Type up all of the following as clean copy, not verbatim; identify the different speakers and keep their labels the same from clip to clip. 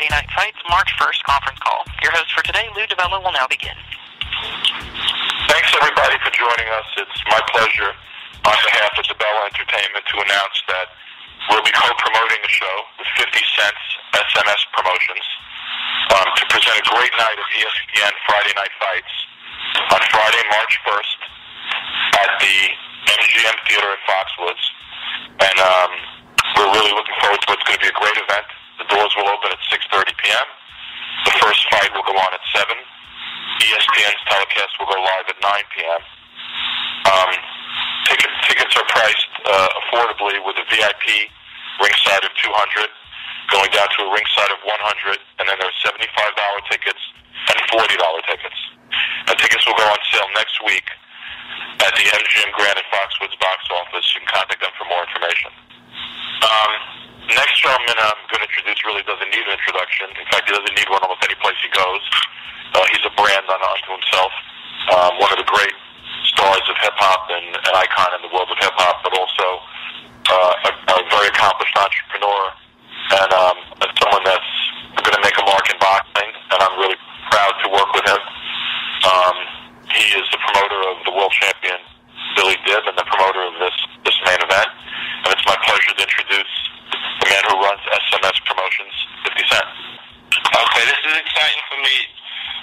Speaker 1: Friday Night Fights March 1st conference call. Your host for today, Lou DiBella, will now begin.
Speaker 2: Thanks, everybody, for joining us. It's my pleasure, on behalf of DiBella Entertainment, to announce that we'll be co-promoting the show with 50 Cent's SMS Promotions to present a great night of ESPN Friday Night Fights on Friday, March 1st at the MGM Theater at Foxwoods. And we're really looking forward to it. It's going to be a great event. The doors will open at 6:30 p.m. The first fight will go on at 7. ESPN's telecast will go live at 9 p.m. Tickets are priced affordably, with a VIP ringside of $200, going down to a ringside of $100, and then there are $75 tickets and $40 tickets. And tickets will go on sale next week at the MGM Grand and Foxwoods Box Office. You can contact them for more information. Next gentleman I'm going to introduce really doesn't need an introduction. In fact, he doesn't need one almost any place he goes. He's a brand unto himself, one of the great stars of hip-hop and an icon in the world of hip-hop, but also a very accomplished entrepreneur and someone that's going to make a mark in boxing, and I'm really proud to work with him. He is the promoter of the world champion Willie Dib and the promoter of this main event, and it's my pleasure to introduce the man who runs SMS Promotions, 50 Cent.
Speaker 3: Okay, this is exciting for me.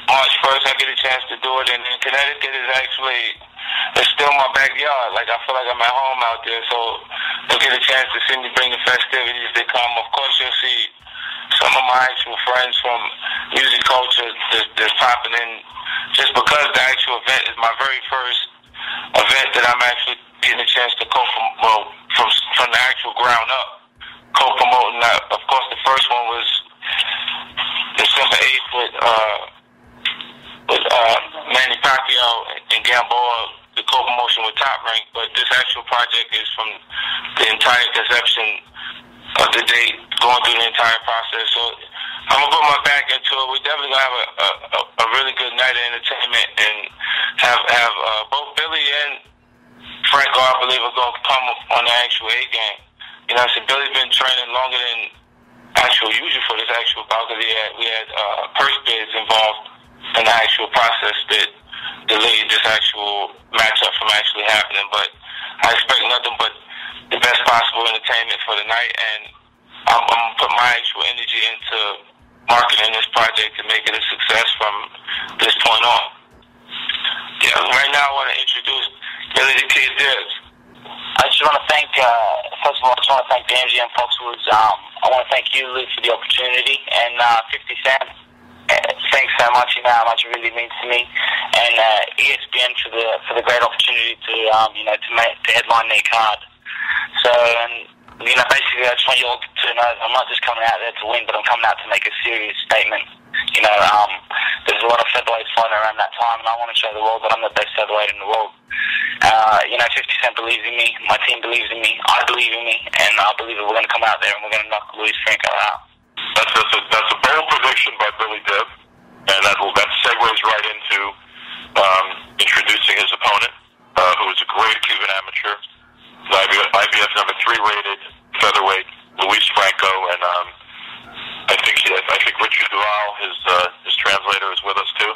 Speaker 3: March 1st, I get a chance to do it, and Connecticut is it's still my backyard. Like, I feel like I'm at home out there, so they'll get a chance to see me bring the festivities. They come. Of course, you'll see some of my actual friends from music culture that's popping in, just because the actual event is my very first event that I'm actually getting a chance to co-promote from the actual ground up. Co-promoting that. Of course, the first one was December 8th with Manny Pacquiao and Gamboa, the co-promotion with Top Rank. But this actual project is from the entire conception of the date, going through the entire process. So I'm gonna put my back into it. We definitely gonna have a really good night of entertainment, and have both Billy and Franco, I believe, are gonna come on the actual A game. You know, so Billy's been training longer than actual usual for this actual bout, because we had purse bids involved in the actual process that delayed this actual matchup from actually happening. But I expect nothing but the best possible entertainment for the night, and I'm gonna put my actual energy into marketing this project to make it a success from this point on. Yeah, right now I want to introduce Billy the Kid Dib.
Speaker 4: I just want to thank, first of all, I just want to thank the MGM Foxwoods. I want to thank you, Lou, for the opportunity, and 50 Cent. Thanks so much. You know how much it really means to me, and ESPN for the great opportunity to to headline their card. So, and basically, I just want you all to know that I'm not just coming out there to win, but I'm coming out to make a serious statement. There's a lot of featherweights flying around that time, and I want to show the world that I'm the best featherweight in the world. 50 Cent believes in me, my team believes in me, I believe in me, and I believe that we're going to come out there and we're going to knock Luis Franco out.
Speaker 2: That's a bold prediction by Billy Dib, and that segues right into introducing his opponent, who is a great Cuban amateur, the IBF number 3 rated featherweight, Luis Franco, and I think Richard Duval, his translator, is with us too.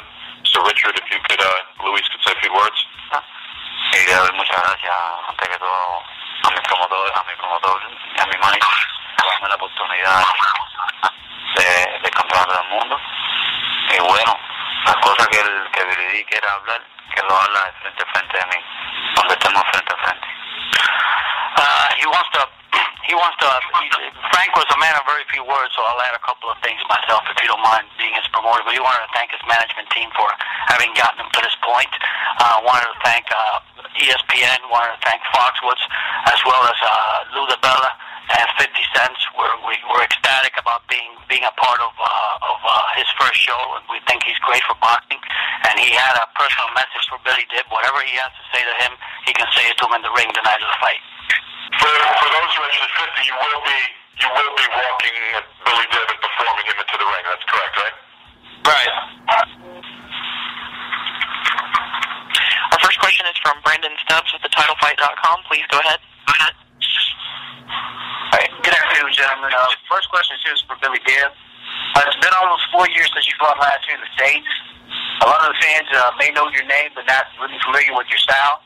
Speaker 2: So Richard, if you could, Luis could say a few words.
Speaker 5: Y le doy muchas gracias, antes que todo, a mi promotor y a mi Mike, por darme la oportunidad de campeonato del mundo. Y bueno, las cosas que Billy quiere hablar, que lo habla de frente a frente de mí, donde estemos frente a frente.
Speaker 4: Frank was a man of very few words, so I'll add a couple of things myself, if you don't mind, being his promoter. But he wanted to thank his management team for having gotten him to this point. Wanted to thank ESPN, wanted to thank Foxwoods, as well as Lou DiBella and 50 Cent. We're ecstatic about being a part of his first show, and we think he's great for boxing. And he had a personal message for Billy Dib. Whatever he has to say to him, he can say it to him in the ring the night of the fight.
Speaker 2: For those who are interested, 50, you will be walking Billy Dib and performing him into the ring. That's correct, right?
Speaker 3: Right.
Speaker 1: Our first question is from Brandon Stubbs with thetitlefight.com. Please go ahead.
Speaker 4: Good afternoon, gentlemen. First question is for Billy Dib. It's been almost 4 years since you fought last here in the States. A lot of the fans may know your name, but not really familiar with your style.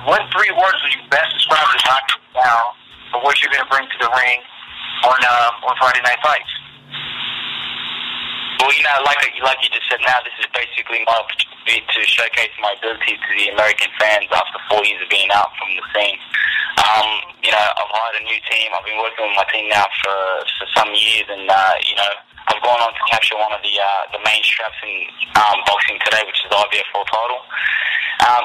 Speaker 4: What 3 words would you best describe the boxing style for what you're going to bring to the ring on Friday Night Fights? Well, like you just said, now this is basically my opportunity to showcase my ability to the American fans after 4 years of being out from the scene. I've hired a new team. I've been working with my team now for some years, and I've gone on to capture one of the main straps in boxing today, which is the IBF World title.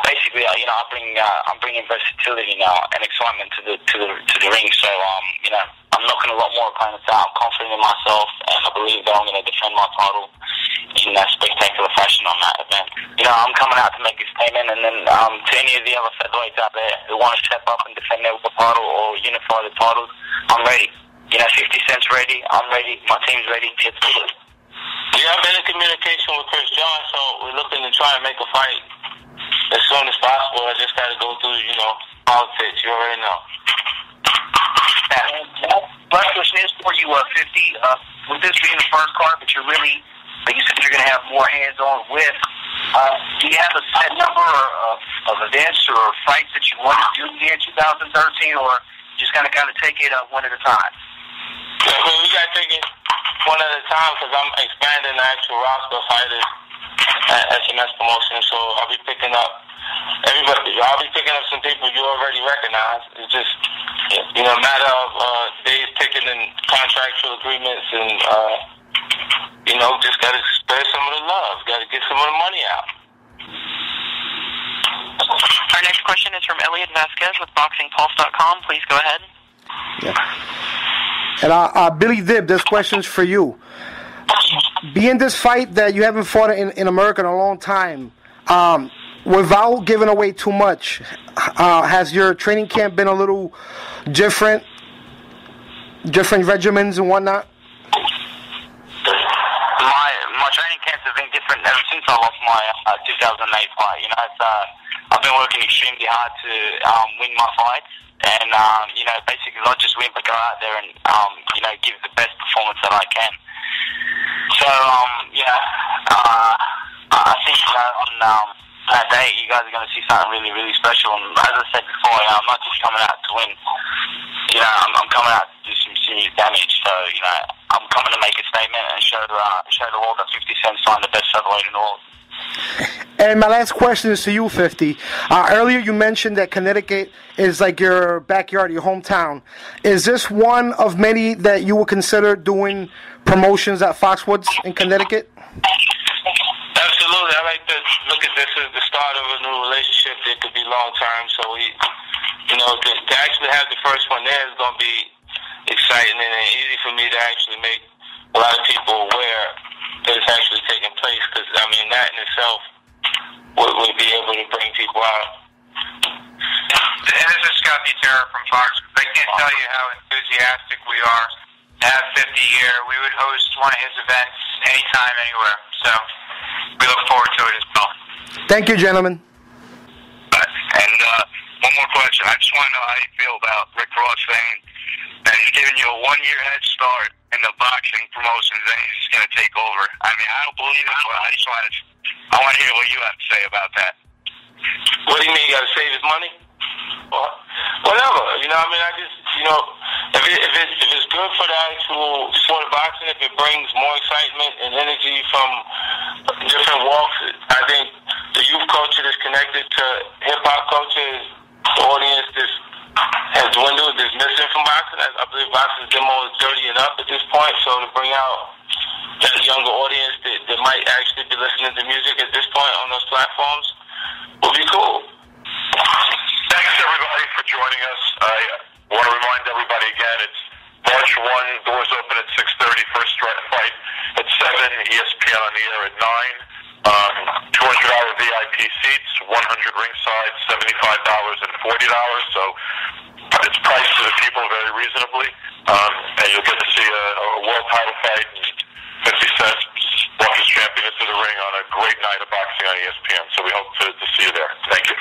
Speaker 4: Basically, I'm bringing versatility now and excitement to the ring. So, I'm knocking a lot more opponents out. I'm confident in myself, and I believe that I'm going to defend my title in a spectacular fashion on that event. I'm coming out to make a statement, and then to any of the other featherweights out there who want to step up and defend their title or unify the titles, I'm ready. 50 Cent's ready. I'm ready. My team's ready. Let's do it.
Speaker 3: Yeah, I've been in communication with Chris John, so we're looking to try and make a fight as soon as possible. I just got to go through, politics. You already know.
Speaker 4: Last question is for you, 50. With this being the first card, but you're really, like you said, you're going to have more hands-on with. Do you have a set number of events or fights that you want to do here in 2013, or just kind of take it one at a time?
Speaker 3: Yeah, we got to take it one at a time because I'm expanding the actual roster of fighters at SMS Promotion, so I'll be picking up everybody. I'll be picking up some people you already recognize. It's just a matter of days ticking and contractual agreements, and just got to spare some of the love. Got to get some of the money out.
Speaker 1: Our next question is from Elliot Vasquez with BoxingPulse.com. Please go ahead.
Speaker 6: Yeah. And Billy Dib, this question's for you. Being this fight that you haven't fought in America in a long time, without giving away too much, has your training camp been a little different regimens and whatnot?
Speaker 4: My training camps have been different ever since I lost my 2008 fight. I've been working extremely hard to win my fights, and basically not just win, but go out there and give the best performance that I can. So I think on that day you guys are going to see something really, really special. And as I said before, I'm not just coming out to win. I'm coming out to do some serious damage. So I'm coming to make a statement and show the world that 50 Cent's signed the best featherweight in the world.
Speaker 6: And my last question is to you, 50. Earlier you mentioned that Connecticut is like your backyard, your hometown. Is this one of many that you would consider doing promotions at Foxwoods in Connecticut?
Speaker 3: Absolutely. I like to look at this as the start of a new relationship that could be long-term. So, to actually have the first one there is going to be exciting and easy for me to actually make a lot of people aware that it's actually taking place, because that in itself would be able to bring people out.
Speaker 7: And this is Scott Butera from Fox. I can't tell you how enthusiastic we are to have 50 here. We would host one of his events anytime, anywhere. So we look forward to it as well.
Speaker 6: Thank you, gentlemen.
Speaker 2: And one more question. I just want to know how you feel about Rick Ross saying that he's giving you a 1-year head start in the boxing promotions, and he's just going to take over. I don't believe it, but I want to hear what you have to say about that.
Speaker 3: What do you mean? You got to save his money? Or whatever. If it's good for the actual sport of boxing, if it brings more excitement and energy from different walks, I think the youth culture that's connected to hip-hop culture, the audience has dwindled, is missing from boxing. I believe boxing's demo is 30 and up at this point, so to bring out that younger audience that might actually be listening to music at this point on those platforms would be cool.
Speaker 2: Thanks, everybody, for joining us. I want to remind everybody again, it's March 1, doors open at 6:30, first fight at 7, ESPN on the air at 9. $200 VIP seats, $100 ringside, $75 and $40. So it's priced to the people very reasonably, and you'll get to see a world title fight and 50 Cent walk his champion into the ring on a great night of boxing on ESPN. So we hope to see you there. Thank you.